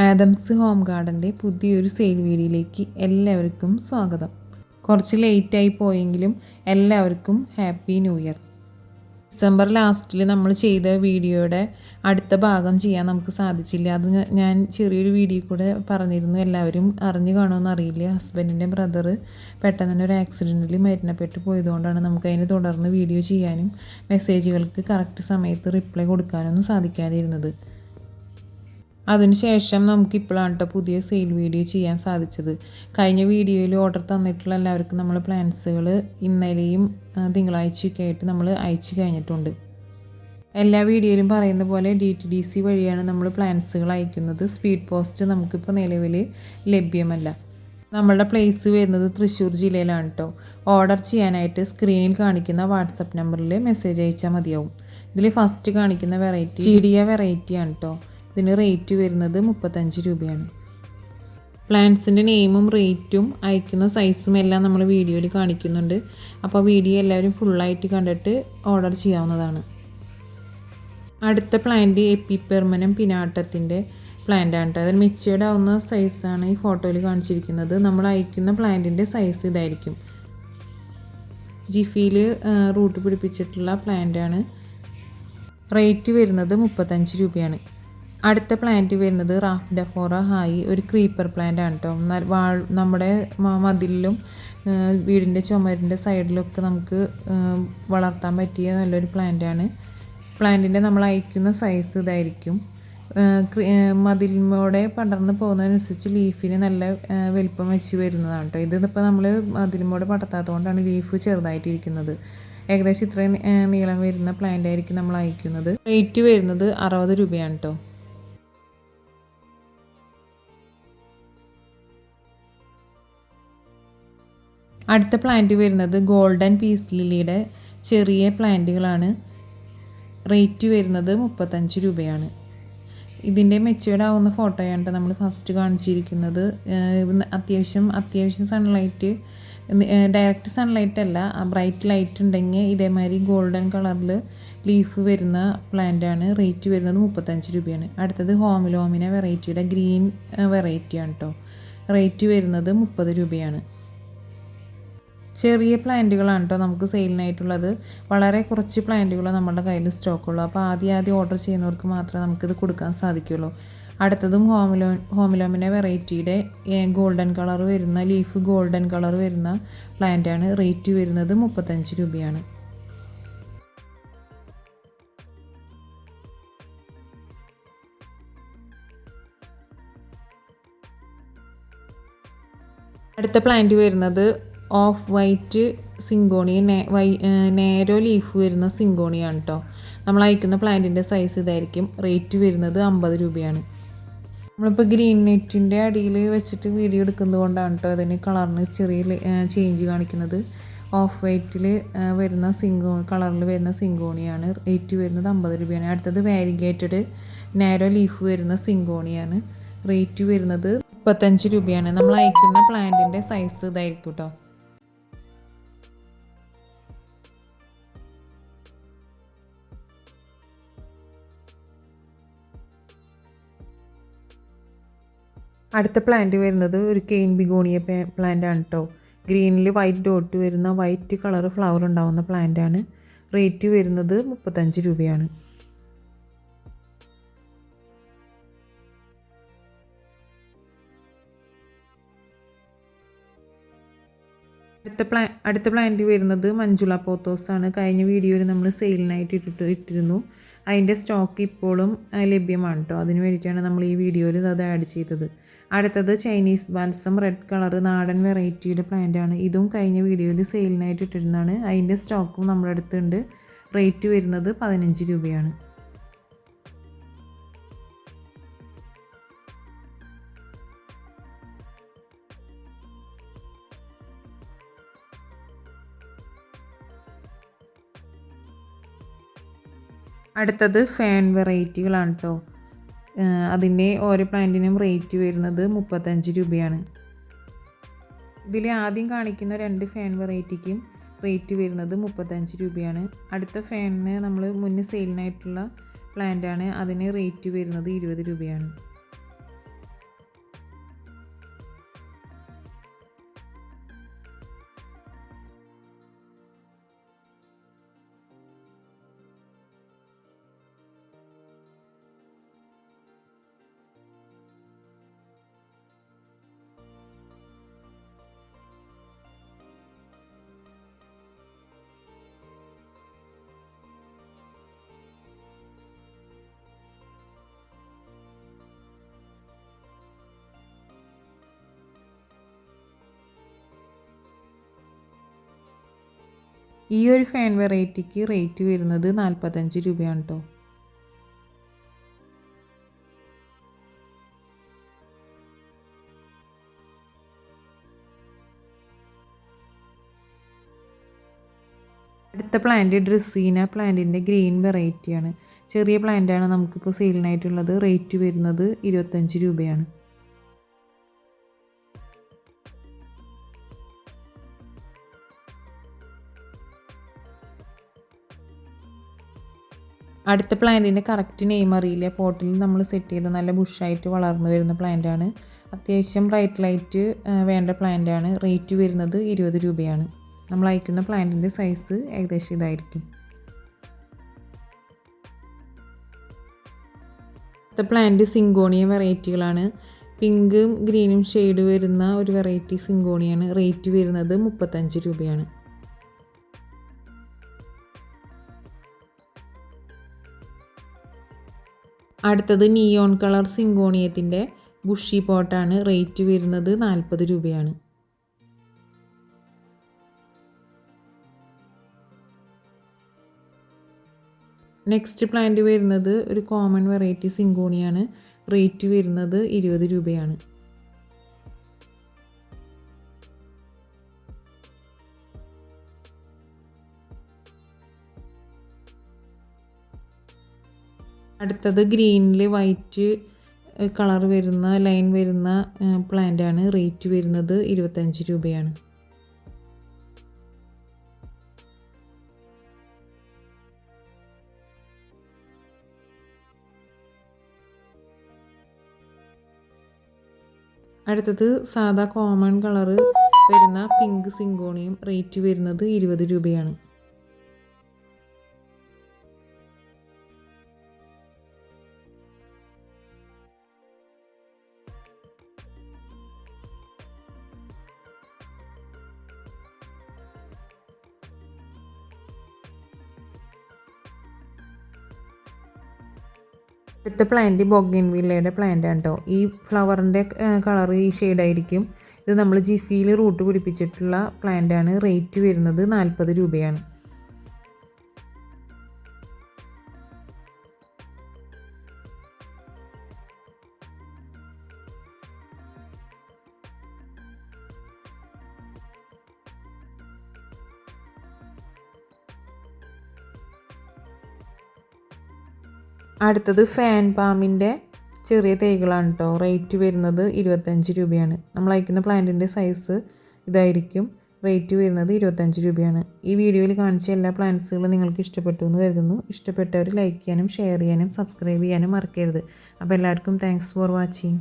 Adams home ഗാർഡൻ്റെ പുതിയൊരു sale വീഡിയോയിലേക്ക് എല്ലാവർക്കും സ്വാഗതം. കുറച്ച് ലേറ്റായി പോയെങ്കിലും എല്ലാവർക്കും ഹാപ്പി ന്യൂ ഇയർ. ഡിസംബർ ലാസ്റ്റിൽ നമ്മൾ ചെയ്ത വീഡിയോയുടെ അടുത്ത ഭാഗം ചെയ്യാൻ നമുക്ക് സാധിച്ചില്ല. അത് ഞാൻ ചെറിയൊരു വീഡിയോ കൂടെ പറഞ്ഞിരുന്നു. എല്ലാവരും അറിഞ്ഞു കാണുമെന്ന് അറിയില്ല. ഹസ്ബൻഡിൻ്റെ ബ്രദർ പെട്ടെന്ന് തന്നെ ഒരു ആക്സിഡൻറ്റിൽ മരണപ്പെട്ട് പോയതുകൊണ്ടാണ് നമുക്ക് അതിന് തുടർന്ന് വീഡിയോ ചെയ്യാനും മെസ്സേജുകൾക്ക് കറക്റ്റ് സമയത്ത് റിപ്ലൈ കൊടുക്കാനൊന്നും സാധിക്കാതിരുന്നത്. അതിനുശേഷം നമുക്കിപ്പോഴാണ് കേട്ടോ പുതിയ സെയിൽ വീഡിയോ ചെയ്യാൻ സാധിച്ചത്. കഴിഞ്ഞ വീഡിയോയിൽ ഓർഡർ തന്നിട്ടുള്ള എല്ലാവർക്കും നമ്മൾ പ്ലാൻസുകൾ ഇന്നലെയും തിങ്കളാഴ്ചയൊക്കെ ആയിട്ട് നമ്മൾ അയച്ചു കഴിഞ്ഞിട്ടുണ്ട്. എല്ലാ വീഡിയോയിലും പറയുന്ന പോലെ DTDC വഴിയാണ് നമ്മൾ പ്ലാൻസുകൾ അയക്കുന്നത്. സ്പീഡ് പോസ്റ്റ് നമുക്കിപ്പോൾ നിലവിൽ ലഭ്യമല്ല. നമ്മളുടെ പ്ലേസ് വരുന്നത് തൃശ്ശൂർ ജില്ലയിലാണ് കേട്ടോ. ഓർഡർ ചെയ്യാനായിട്ട് സ്ക്രീനിൽ കാണിക്കുന്ന വാട്സപ്പ് നമ്പറിൽ മെസ്സേജ് അയച്ചാൽ മതിയാവും. ഇതിൽ ഫസ്റ്റ് കാണിക്കുന്ന വെറൈറ്റി ചീടിയ വെറൈറ്റിയാണ് കേട്ടോ. ഇതിന് റേറ്റ് വരുന്നത് 35 രൂപയാണ്. പ്ലാന്റ്സിൻ്റെ നെയിമും റേറ്റും അയക്കുന്ന സൈസും എല്ലാം നമ്മൾ വീഡിയോയിൽ കാണിക്കുന്നുണ്ട്. അപ്പോൾ വീഡിയോ എല്ലാവരും ഫുള്ളായിട്ട് കണ്ടിട്ട് ഓർഡർ ചെയ്യാവുന്നതാണ്. അടുത്ത പ്ലാന്റ് എപ്പിപെർമനം പിനാട്ടത്തിൻ്റെ പ്ലാന്റാണ് കേട്ടോ. അതിൽ മെച്ചുവേർഡ് ആവുന്ന സൈസാണ് ഈ ഫോട്ടോയിൽ കാണിച്ചിരിക്കുന്നത്. നമ്മൾ അയക്കുന്ന പ്ലാന്റിൻ്റെ സൈസ് ഇതായിരിക്കും. ജിഫിയിൽ റൂട്ട് പിടിപ്പിച്ചിട്ടുള്ള പ്ലാന്റാണ്. റേറ്റ് വരുന്നത് 35 രൂപയാണ്. അടുത്ത പ്ലാന്റ് വരുന്നത് റാഫ്ഡഫോറ ഹായി, ഒരു ക്രീപ്പർ പ്ലാന്റ് ആണ് കേട്ടോ. നമ്മുടെ മതിലിലും വീടിൻ്റെ ചുമരിൻ്റെ സൈഡിലൊക്കെ നമുക്ക് വളർത്താൻ പറ്റിയ നല്ലൊരു പ്ലാന്റാണ്. പ്ലാന്റിൻ്റെ നമ്മൾ അയക്കുന്ന സൈസ് ഇതായിരിക്കും. മതിലിലൂടെ പടർന്ന് പോകുന്നതനുസരിച്ച് ലീഫിന് നല്ല വലിപ്പം വെച്ച് വരുന്നതാണ് കേട്ടോ. ഇതിപ്പോൾ നമ്മൾ മതിലിലൂടെ പടർത്താത്തതുകൊണ്ടാണ് ലീഫ് ചെറുതായിട്ടിരിക്കുന്നത്. ഏകദേശം ഇത്രയും നീളം വരുന്ന പ്ലാന്റ് ആയിരിക്കും നമ്മൾ അയക്കുന്നത്. റേറ്റ് വരുന്നത് 60 രൂപയാണ് കേട്ടോ. അടുത്ത പ്ലാന്റ് വരുന്നത് ഗോൾഡൻ പീസ് ലില്ലിയുടെ ചെറിയ പ്ലാന്റുകളാണ്. റേറ്റ് വരുന്നത് 35 രൂപയാണ്. ഇതിൻ്റെ മെച്ചുവേർഡ് ആവുന്ന ഫോട്ടോയാണ് നമ്മൾ ഫസ്റ്റ് കാണിച്ചിരിക്കുന്നത്. അത്യാവശ്യം സൺലൈറ്റ്, ഡയറക്റ്റ് സൺലൈറ്റ് അല്ല, ബ്രൈറ്റ് ലൈറ്റ് ഉണ്ടെങ്കിൽ ഇതേമാതിരി ഗോൾഡൻ കളറിൽ ലീഫ് വരുന്ന പ്ലാന്റാണ്. റേറ്റ് വരുന്നത് 35 രൂപയാണ്. അടുത്തത് ഹോമിലോമിന വെറൈറ്റിയുടെ ഗ്രീൻ വെറൈറ്റിയാണ് കേട്ടോ. റേറ്റ് വരുന്നത് 30 രൂപയാണ്. ചെറിയ പ്ലാന്റുകളാണ് കേട്ടോ നമുക്ക് സെയിലിനായിട്ടുള്ളത്. വളരെ കുറച്ച് പ്ലാന്റുകൾ നമ്മുടെ കയ്യിൽ സ്റ്റോക്കുള്ളൂ. അപ്പോൾ ആദ്യം ഓർഡർ ചെയ്യുന്നവർക്ക് മാത്രമേ നമുക്കിത് കൊടുക്കാൻ സാധിക്കുള്ളൂ. അടുത്തതും ഹോമിലോമിന വെറൈറ്റിയുടെ ഗോൾഡൻ കളർ വരുന്ന ലീഫ് ഗോൾഡൻ കളർ വരുന്ന പ്ലാന്റാണ്. റേറ്റ് വരുന്നത് 35 രൂപയാണ്. അടുത്ത പ്ലാന്റ് വരുന്നത് ഓഫ് വൈറ്റ് സിങ്കോണിയ, നേരോ ലീഫ് വരുന്ന സിങ്കോണിയാണ് കേട്ടോ. നമ്മൾ അയക്കുന്ന പ്ലാന്റിൻ്റെ സൈസ് ഇതായിരിക്കും. റേറ്റ് വരുന്നത് 50 രൂപയാണ്. നമ്മളിപ്പോൾ ഗ്രീൻ നെറ്റിൻ്റെ അടിയിൽ വെച്ചിട്ട് വീഡിയോ എടുക്കുന്നത് കൊണ്ടാണ് കേട്ടോ അതിന് കളറിന് ചെറിയ ചേഞ്ച് കാണിക്കുന്നത്. ഓഫ് വൈറ്റിൽ വരുന്ന കളറിൽ വരുന്ന സിങ്കോണിയാണ്. റേറ്റ് വരുന്നത് 50 രൂപയാണ്. അടുത്തത് വാരിഗേറ്റഡ് നാരോ ലീഫ് വരുന്ന സിങ്കോണിയാണ്. റേറ്റ് വരുന്നത് 35 രൂപയാണ്. നമ്മൾ അയക്കുന്ന പ്ലാന്റിൻ്റെ സൈസ് ഇതായിരിക്കും കേട്ടോ. അടുത്ത പ്ലാന്റ് വരുന്നത് ഒരു കെയിൻ ബിഗോണിയ പ്ലാന്റ് ആണ് കേട്ടോ. ഗ്രീനിൽ വൈറ്റ് ഡോട്ട് വരുന്ന വൈറ്റ് കളർ ഫ്ലവർ ഉണ്ടാവുന്ന പ്ലാന്റ് ആണ്. റേറ്റ് വരുന്നത് 35 രൂപയാണ്. അടുത്ത പ്ലാന്റ് വരുന്നത് മഞ്ജുള പോത്തോസ് ആണ്. കഴിഞ്ഞ വീഡിയോയിൽ നമ്മൾ സെയിലിനായിട്ട് ഇട്ടിരുന്നു. അതിൻ്റെ സ്റ്റോക്ക് ഇപ്പോഴും ലഭ്യമാണ് കേട്ടോ. അതിന് വേണ്ടിയിട്ടാണ് നമ്മൾ ഈ വീഡിയോയിൽ അത് ആഡ് ചെയ്തത്. അടുത്തത് ചൈനീസ് ബാൽസം റെഡ് കളർ നാടൻ വെറൈറ്റിയുടെ പ്ലാന്റാണ്. ഇതും കഴിഞ്ഞ വീഡിയോയിൽ സെയിലിനായിട്ട് ഇട്ടിരുന്നതാണ്. അതിൻ്റെ സ്റ്റോക്കും നമ്മുടെ അടുത്തുണ്ട്. റേറ്റ് വരുന്നത് 15 രൂപയാണ്. അടുത്തത് ഫാൻ വെറൈറ്റികളാണ് കേട്ടോ. അതിൻ്റെ ഓരോ പ്ലാന്റിനും റേറ്റ് വരുന്നത് 35 രൂപയാണ്. ഇതിൽ ആദ്യം കാണിക്കുന്ന 2 ഫാൻ വെറൈറ്റിക്കും റേറ്റ് വരുന്നത് 35 രൂപയാണ്. അടുത്ത ഫാനിന് നമ്മൾ മുന്നേ സെയിലിനായിട്ടുള്ള പ്ലാന്റാണ്. അതിന് റേറ്റ് വരുന്നത് 20 രൂപയാണ്. ഈ ഒരു ഫാൻ വെറൈറ്റിക്ക് റേറ്റ് വരുന്നത് 45 രൂപയാണ് കേട്ടോ. അടുത്ത പ്ലാന്റ് ഡ്രസ്സീന പ്ലാന്റിൻ്റെ ഗ്രീൻ വെറൈറ്റിയാണ്. ചെറിയ പ്ലാന്റാണ് നമുക്കിപ്പോൾ സെയിലിനായിട്ടുള്ളത്. റേറ്റ് വരുന്നത് 25 രൂപയാണ്. അടുത്ത പ്ലാന്റിൻ്റെ കറക്റ്റ് നെയിം അറിയില്ല. പോട്ടിൽ നമ്മൾ സെറ്റ് ചെയ്ത് നല്ല ബുഷായിട്ട് വളർന്നു വരുന്ന പ്ലാന്റാണ്. അത്യാവശ്യം ബ്രൈറ്റ് ലൈറ്റ് വേണ്ട പ്ലാന്റാണ്. റേറ്റ് വരുന്നത് 20 രൂപയാണ്. നമ്മൾ അയക്കുന്ന പ്ലാന്റിൻ്റെ സൈസ് ഏകദേശം ഇതായിരിക്കും. അടുത്ത പ്ലാന്റ് സിങ്കോണിയ വെറൈറ്റികളാണ്. പിങ്കും ഗ്രീനും ഷെയ്ഡ് വരുന്ന ഒരു വെറൈറ്റി സിങ്കോണിയാണ്. റേറ്റ് വരുന്നത് 35 രൂപയാണ്. അടുത്തത് നിയോൺ കളർ സിങ്കോണിയത്തിൻ്റെ ബുഷി പോട്ടാണ്. റേറ്റ് വരുന്നത് 40 രൂപയാണ്. നെക്സ്റ്റ് പ്ലാന്റ് വരുന്നത് ഒരു കോമൺ വെറൈറ്റി സിങ്കോണിയാണ്. റേറ്റ് വരുന്നത് 20 രൂപയാണ്. അടുത്തത് ഗ്രീനിൽ വൈറ്റ് കളർ വരുന്ന ലൈൻ വരുന്ന പ്ലാന്റാണ്. റേറ്റ് വരുന്നത് 25 രൂപയാണ്. അടുത്തത് സാധാ കോമൺ കളറ് വരുന്ന പിങ്ക് സിങ്കോണിയം. റേറ്റ് വരുന്നത് 20 രൂപയാണ്. അടുത്ത പ്ലാന്റ് ബൊഗൈൻവില്ലയുടെ പ്ലാന്റ് ആണ് കേട്ടോ. ഈ ഫ്ലവറിൻ്റെ കളർ ഈ ഷെയ്ഡായിരിക്കും. ഇത് നമ്മൾ ജിഫിയിൽ റൂട്ട് പിടിപ്പിച്ചിട്ടുള്ള പ്ലാന്റാണ്. റേറ്റ് വരുന്നത് 40 രൂപയാണ്. അടുത്തത് ഫാൻ പാമിൻ്റെ ചെറിയ തൈകളാണ് കേട്ടോ. റേറ്റ് വരുന്നത് 25 രൂപയാണ്. നമ്മൾ അയക്കുന്ന പ്ലാന്റിൻ്റെ സൈസ് ഇതായിരിക്കും. റേറ്റ് വരുന്നത് 25 രൂപയാണ്. ഈ വീഡിയോയിൽ കാണിച്ച എല്ലാ പ്ലാന്റ്സുകളും നിങ്ങൾക്ക് ഇഷ്ടപ്പെട്ടു എന്ന് കരുതുന്നു. ഇഷ്ടപ്പെട്ടവർ ലൈക്ക് ചെയ്യാനും ഷെയർ ചെയ്യാനും സബ്സ്ക്രൈബ് ചെയ്യാനും മറക്കരുത്. അപ്പോൾ എല്ലാവർക്കും താങ്ക്സ് ഫോർ വാച്ചിങ്.